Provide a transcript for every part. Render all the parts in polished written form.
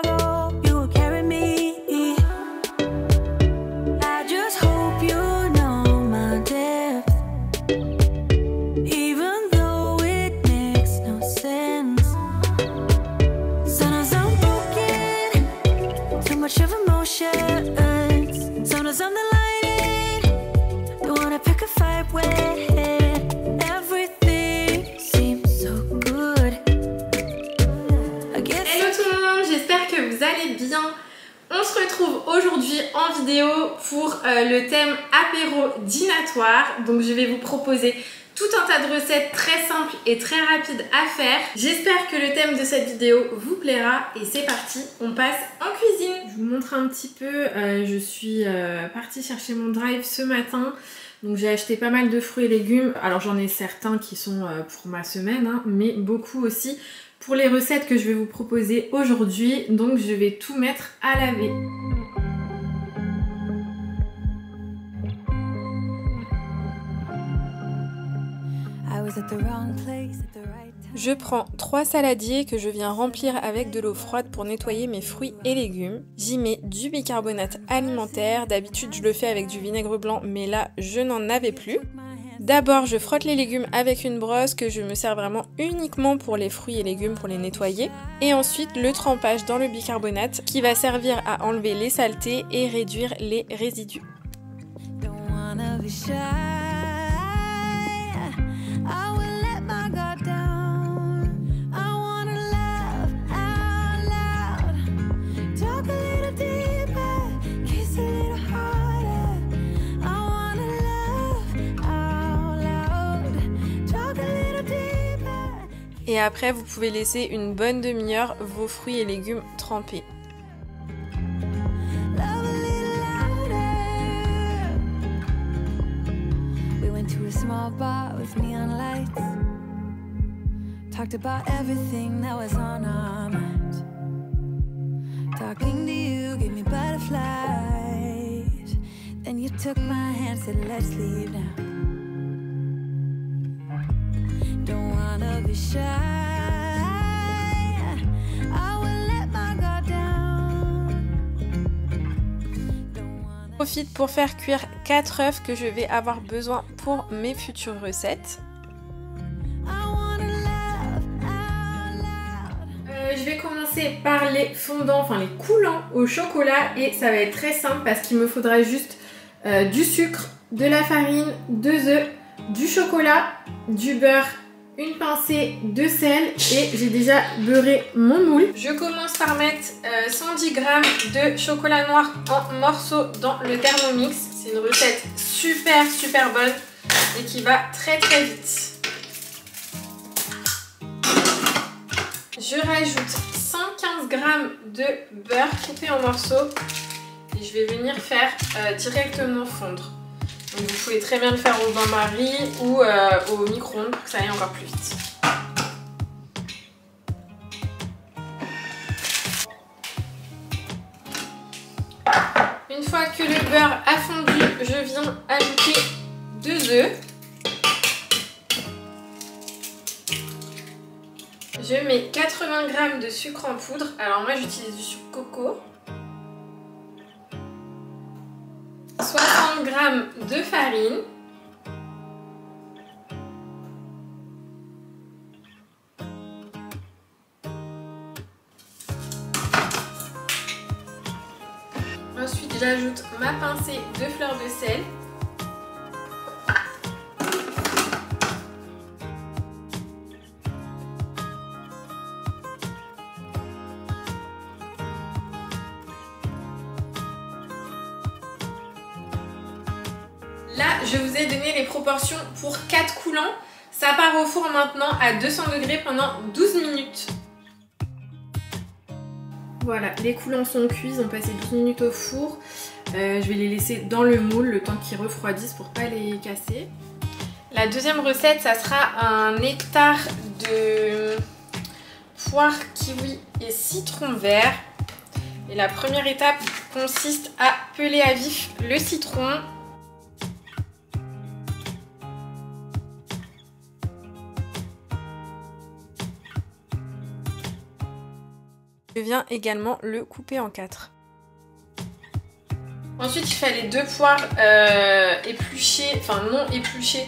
cargo, you will carry me. I just hope you know my depth, even though it makes no sense. Sometimes I'm broken, too much of emotion. Sometimes I'm the lightning, don't wanna pick a fight with. Everything seems so good. Hello tout le monde, j'espère que vous allez bien. On se retrouve aujourd'hui en vidéo pour le thème apéro dînatoire. Donc je vais vous proposer tout un tas de recettes très simples et très rapides à faire. J'espère que le thème de cette vidéo vous plaira et c'est parti, on passe en cuisine. Je vous montre un petit peu, je suis partie chercher mon drive ce matin. Donc j'ai acheté pas mal de fruits et légumes. Alors j'en ai certains qui sont pour ma semaine, hein, mais beaucoup aussi pour les recettes que je vais vous proposer aujourd'hui. Donc je vais tout mettre à laver. Je prends 3 saladiers que je viens remplir avec de l'eau froide pour nettoyer mes fruits et légumes. J'y mets du bicarbonate alimentaire. D'habitude je le fais avec du vinaigre blanc, mais là je n'en avais plus. D'abord je frotte les légumes avec une brosse que je me sers vraiment uniquement pour les fruits et légumes pour les nettoyer. Et ensuite le trempage dans le bicarbonate qui va servir à enlever les saletés et réduire les résidus. Et après, vous pouvez laisser une bonne demi-heure vos fruits et légumes trempés. Profite pour faire cuire 4 œufs que je vais avoir besoin pour mes futures recettes. Je vais commencer par les fondants, enfin les coulants au chocolat et ça va être très simple parce qu'il me faudra juste du sucre, de la farine, 2 œufs, du chocolat, du beurre, une pincée de sel et j'ai déjà beurré mon moule. Je commence par mettre 110 g de chocolat noir en morceaux dans le Thermomix. C'est une recette super bonne et qui va très vite. Je rajoute 115 g de beurre coupé en morceaux et je vais venir faire directement fondre. Donc vous pouvez très bien le faire au bain-marie ou au micro-ondes pour que ça aille encore plus vite. Une fois que le beurre a fondu, je viens ajouter 2 œufs. Je mets 80 g de sucre en poudre. Alors moi j'utilise du sucre coco. 60 g de farine. Ensuite, j'ajoute ma pincée de fleur de sel. Là, je vous ai donné les proportions pour 4 coulants. Ça part au four maintenant à 200 degrés pendant 12 minutes. Voilà, les coulants sont cuits, ils ont passé 12 minutes au four. Je vais les laisser dans le moule le temps qu'ils refroidissent pour pas les casser. La deuxième recette, ça sera un nectar de poire, kiwi et citron vert. Et la première étape consiste à peler à vif le citron. Je Je viens également le couper en 4. Ensuite, il fallait 2 poires épluchées, enfin non épluchées,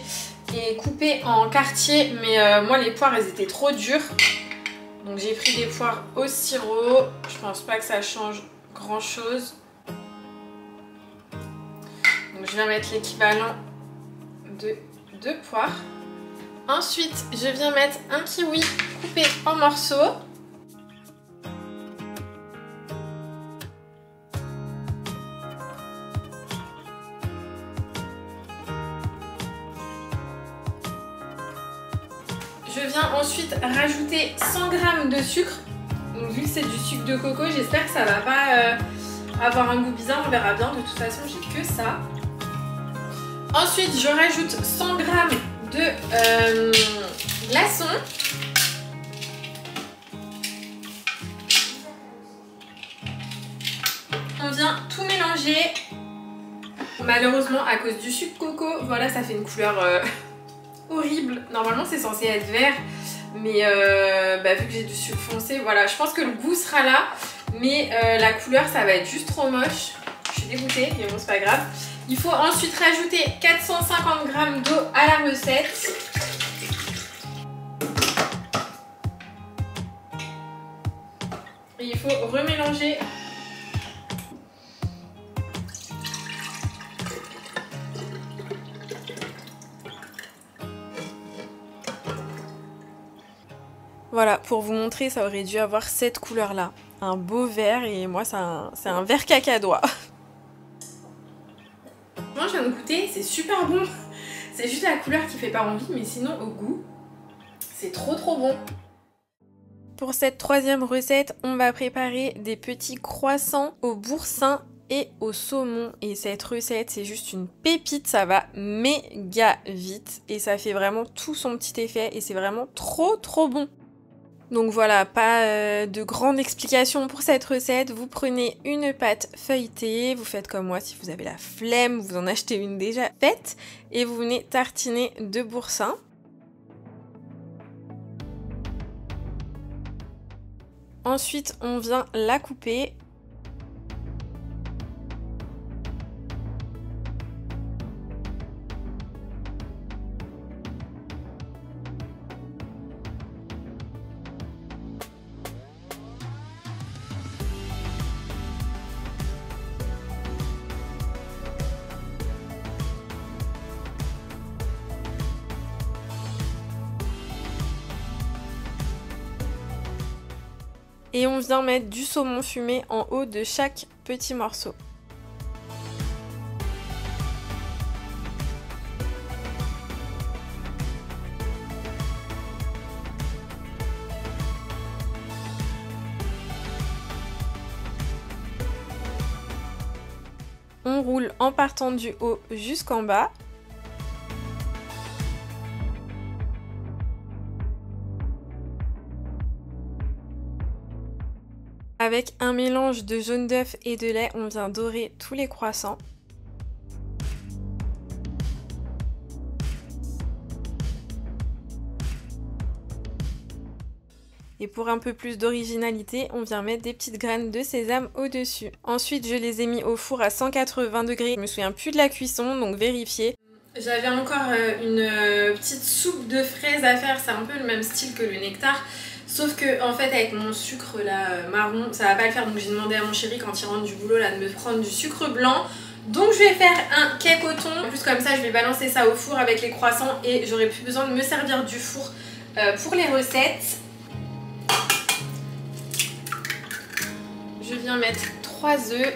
et coupées en quartiers. Mais moi, les poires, elles étaient trop dures. Donc j'ai pris des poires au sirop. Je pense pas que ça change grand chose. Donc je viens mettre l'équivalent de 2 poires. Ensuite, je viens mettre un kiwi coupé en morceaux. Je viens ensuite rajouter 100 g de sucre. Donc vu que c'est du sucre de coco, j'espère que ça va pas avoir un goût bizarre, on verra bien. De toute façon, j'ai que ça. Ensuite, je rajoute 100 g de glaçons. On vient tout mélanger. Malheureusement, à cause du sucre coco, voilà, ça fait une couleur horrible. Normalement, c'est censé être vert, mais vu que j'ai du sucre foncé, voilà, je pense que le goût sera là, mais la couleur, ça va être juste trop moche. Je suis dégoûtée, mais bon, c'est pas grave. Il faut ensuite rajouter 450 g d'eau à la recette. Et il faut remélanger. Voilà, pour vous montrer, ça aurait dû avoir cette couleur-là. Un beau vert, et moi, c'est un vert cacadois. Moi, je viens de goûter, c'est super bon. C'est juste la couleur qui fait pas envie, mais sinon, au goût, c'est trop bon. Pour cette troisième recette, on va préparer des petits croissants au boursin et au saumon. Et cette recette, c'est juste une pépite, ça va méga vite. Et ça fait vraiment tout son petit effet, et c'est vraiment trop bon. Donc voilà, pas de grande explication pour cette recette. Vous prenez une pâte feuilletée, vous faites comme moi si vous avez la flemme, vous en achetez une déjà faite et vous venez tartiner de boursin. Ensuite, on vient la couper. Et on vient mettre du saumon fumé en haut de chaque petit morceau. On roule en partant du haut jusqu'en bas. Avec un mélange de jaune d'œuf et de lait, on vient dorer tous les croissants. Et pour un peu plus d'originalité, on vient mettre des petites graines de sésame au-dessus. Ensuite, je les ai mis au four à 180 degrés. Je me souviens plus de la cuisson, donc vérifiez. J'avais encore une petite soupe de fraises à faire, c'est un peu le même style que le nectar. Sauf que en fait avec mon sucre là marron ça va pas le faire, donc j'ai demandé à mon chéri quand il rentre du boulot là de me prendre du sucre blanc. Donc je vais faire un cake au thon. En plus comme ça je vais balancer ça au four avec les croissants et j'aurai plus besoin de me servir du four pour les recettes. Je viens mettre 3 œufs.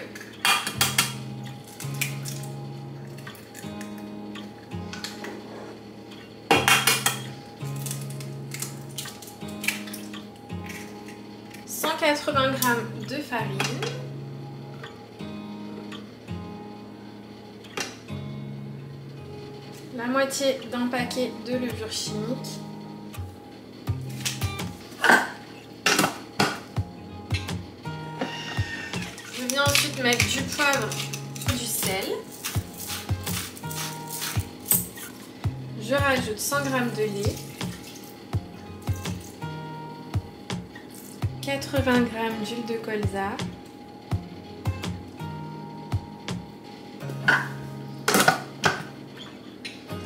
« 180 g de farine, la moitié d'un paquet de levure chimique, je viens ensuite mettre du poivre, du sel, je rajoute 100 g de lait, 80 g d'huile de colza.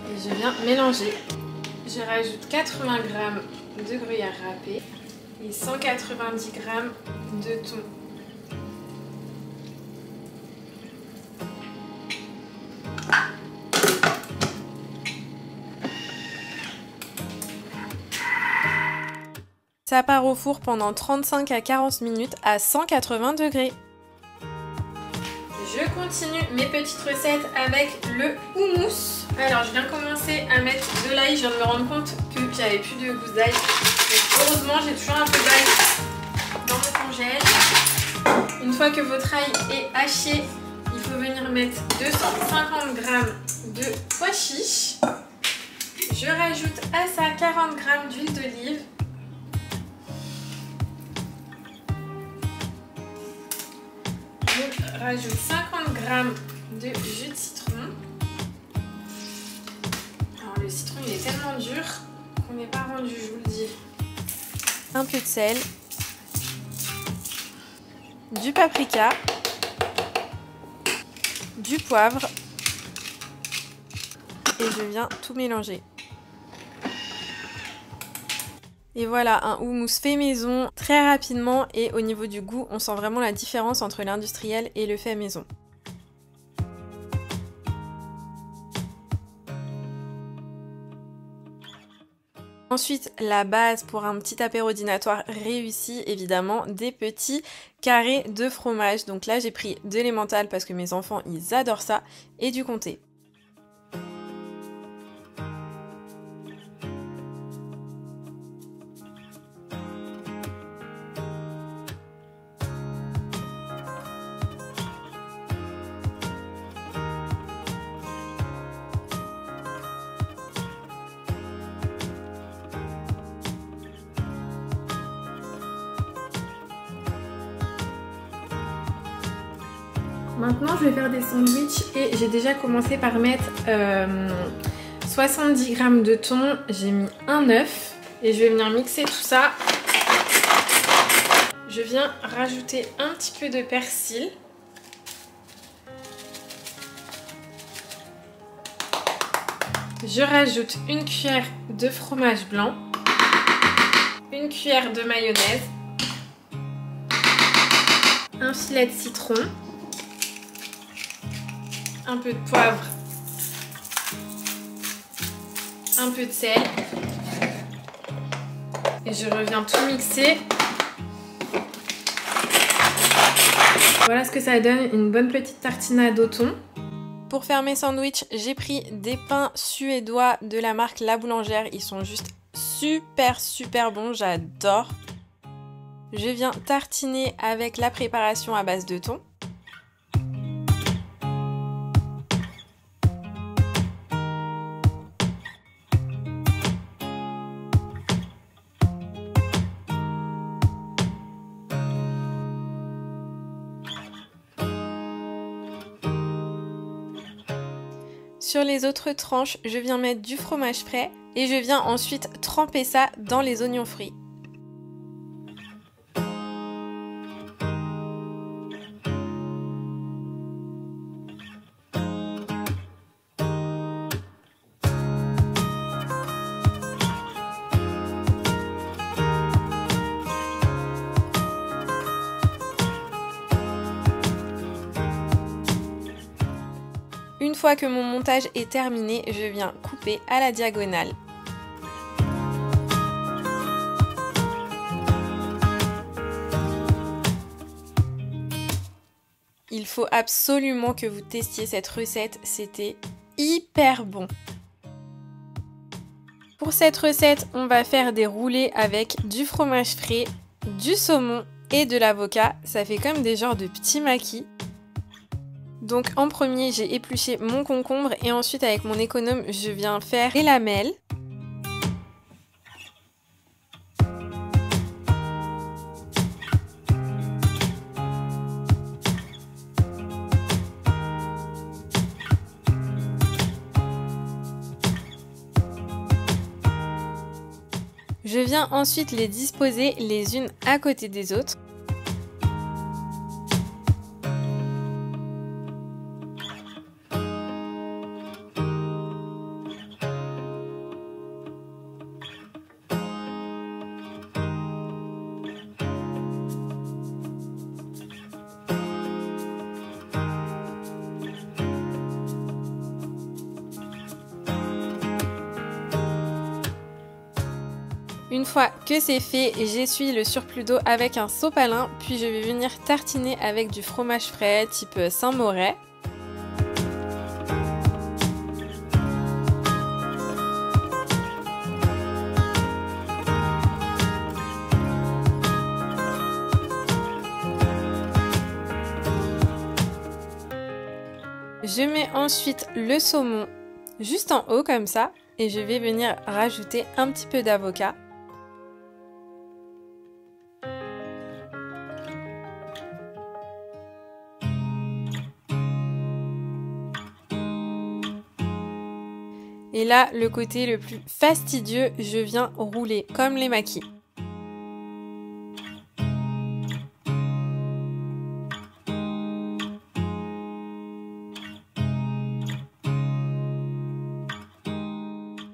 Et je viens mélanger. Je rajoute 80 g de gruyère râpée et 190 g de thon. Ça part au four pendant 35 à 40 minutes à 180 degrés. Je continue mes petites recettes avec le houmous. Alors je viens commencer à mettre de l'ail. Je viens de me rendre compte que j'avais plus de gousse d'ail. Heureusement j'ai toujours un peu d'ail dans mon congèle. Une fois que votre ail est haché, il faut venir mettre 250 g de pois chiches. Je rajoute à ça 40 g d'huile d'olive. Je rajoute 50 g de jus de citron. Alors le citron il est tellement dur qu'on n'est pas rendu, je vous le dis. Un peu de sel, du paprika, du poivre et je viens tout mélanger. Et voilà, un houmous fait maison très rapidement et au niveau du goût, on sent vraiment la différence entre l'industriel et le fait maison. Ensuite, la base pour un petit apéro dînatoire réussi, évidemment, des petits carrés de fromage. Donc là, j'ai pris de l'emmental parce que mes enfants, ils adorent ça, et du comté. Maintenant je vais faire des sandwichs et j'ai déjà commencé par mettre 70 g de thon, j'ai mis un œuf et je vais venir mixer tout ça. Je viens rajouter un petit peu de persil. Je rajoute une cuillère de fromage blanc, une cuillère de mayonnaise, un filet de citron, un peu de poivre, un peu de sel et je reviens tout mixer. Voilà ce que ça donne, une bonne petite tartinade au thon. Pour faire mes sandwichs, j'ai pris des pains suédois de la marque La Boulangère, ils sont juste super bons, j'adore. Je viens tartiner avec la préparation à base de thon. Sur les autres tranches, je viens mettre du fromage frais et je viens ensuite tremper ça dans les oignons frits. Une fois que mon montage est terminé, je viens couper à la diagonale. Il faut absolument que vous testiez cette recette, c'était hyper bon. Pour cette recette, on va faire des roulés avec du fromage frais, du saumon et de l'avocat. Ça fait comme des genres de petits maquis. Donc en premier, j'ai épluché mon concombre et ensuite avec mon économe, je viens faire des lamelles. Je viens ensuite les disposer les unes à côté des autres. Une fois que c'est fait, j'essuie le surplus d'eau avec un sopalin, puis je vais venir tartiner avec du fromage frais type Saint-Moret. Je mets ensuite le saumon juste en haut comme ça et je vais venir rajouter un petit peu d'avocat. Et là, le côté le plus fastidieux, je viens rouler comme les maquis.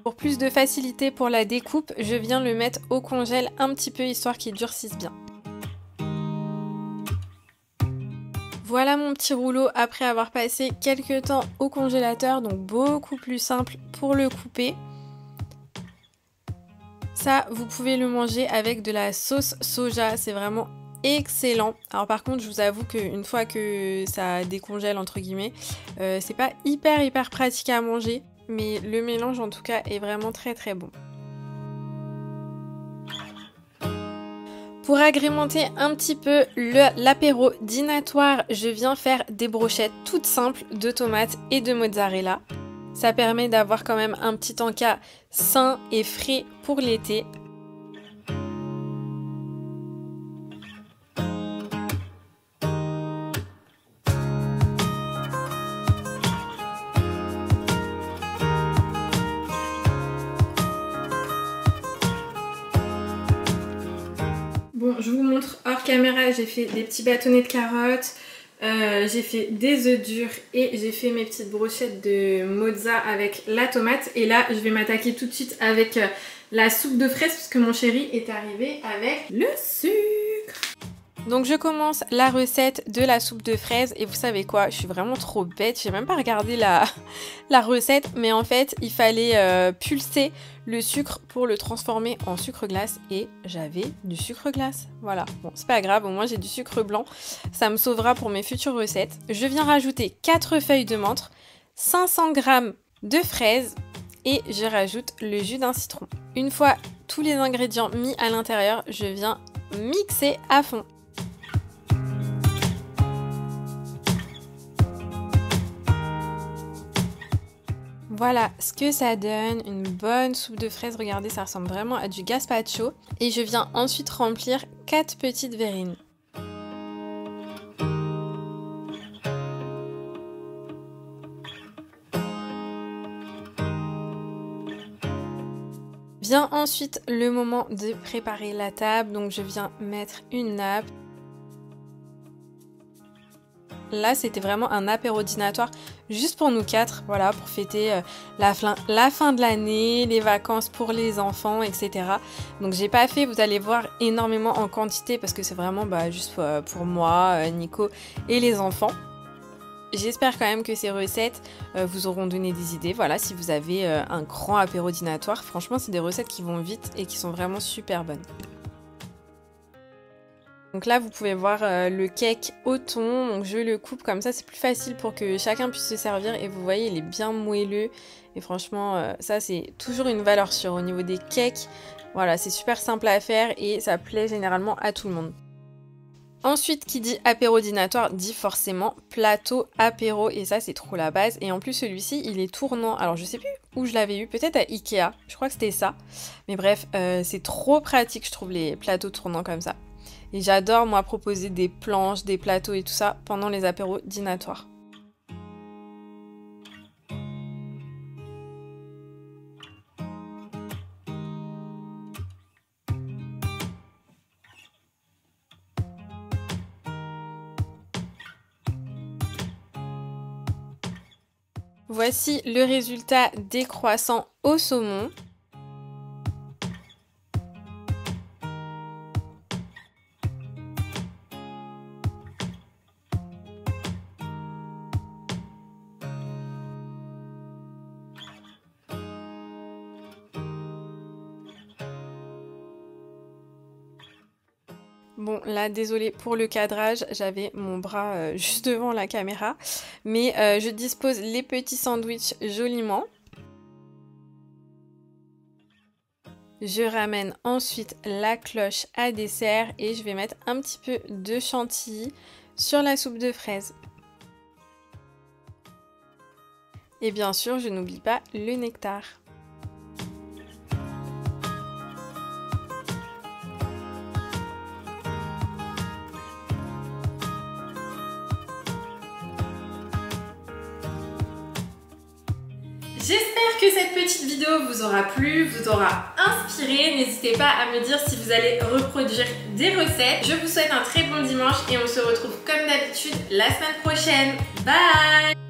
Pour plus de facilité pour la découpe, je viens le mettre au congèle un petit peu histoire qu'il durcisse bien. Voilà mon petit rouleau après avoir passé quelques temps au congélateur, donc beaucoup plus simple pour le couper. Ça, vous pouvez le manger avec de la sauce soja, c'est vraiment excellent. Alors par contre, je vous avoue qu'une fois que ça décongèle entre guillemets, c'est pas hyper pratique à manger, mais le mélange en tout cas est vraiment très bon. Pour agrémenter un petit peu l'apéro dînatoire, je viens faire des brochettes toutes simples de tomates et de mozzarella. Ça permet d'avoir quand même un petit encas sain et frais pour l'été. Bon, je vous montre hors caméra, j'ai fait des petits bâtonnets de carottes, j'ai fait des œufs durs et j'ai fait mes petites brochettes de mozza avec la tomate. Et là, je vais m'attaquer tout de suite avec la soupe de fraises puisque mon chéri est arrivé avec le sucre. Donc je commence la recette de la soupe de fraises et vous savez quoi, je suis vraiment trop bête, j'ai même pas regardé la recette, mais en fait il fallait pulser le sucre pour le transformer en sucre glace et j'avais du sucre glace. Voilà, bon c'est pas grave, au moins j'ai du sucre blanc, ça me sauvera pour mes futures recettes. Je viens rajouter 4 feuilles de menthe, 500 g de fraises et je rajoute le jus d'un citron. Une fois tous les ingrédients mis à l'intérieur, je viens mixer à fond. Voilà ce que ça donne, une bonne soupe de fraises, regardez ça ressemble vraiment à du gazpacho. Et je viens ensuite remplir 4 petites verrines. Vient ensuite le moment de préparer la table, donc je viens mettre une nappe. Là, c'était vraiment un apéro dînatoire juste pour nous 4, voilà, pour fêter la fin de l'année, les vacances pour les enfants, etc. Donc j'ai pas fait, vous allez voir, énormément en quantité parce que c'est vraiment juste pour moi, Nico et les enfants. J'espère quand même que ces recettes vous auront donné des idées. Voilà, si vous avez un grand apéro dînatoire, franchement, c'est des recettes qui vont vite et qui sont vraiment super bonnes. Donc là, vous pouvez voir le cake au thon, donc je le coupe comme ça, c'est plus facile pour que chacun puisse se servir et vous voyez, il est bien moelleux et franchement, ça c'est toujours une valeur sûre au niveau des cakes. Voilà, c'est super simple à faire et ça plaît généralement à tout le monde. Ensuite, qui dit apéro dînatoire dit forcément plateau apéro et ça c'est trop la base. Et en plus celui-ci il est tournant, alors je sais plus où je l'avais eu, peut-être à Ikea, je crois que c'était ça. Mais bref, c'est trop pratique je trouve les plateaux tournants comme ça. Et j'adore moi proposer des planches, des plateaux et tout ça pendant les apéros dînatoires. Voici le résultat des croissants au saumon. Bon là désolée pour le cadrage, j'avais mon bras juste devant la caméra, mais je dispose les petits sandwichs joliment. Je ramène ensuite la cloche à dessert et je vais mettre un petit peu de chantilly sur la soupe de fraises. Et bien sûr, je n'oublie pas le nectar. J'espère que cette petite vidéo vous aura plu, vous aura inspiré. N'hésitez pas à me dire si vous allez reproduire des recettes. Je vous souhaite un très bon dimanche et on se retrouve comme d'habitude la semaine prochaine. Bye!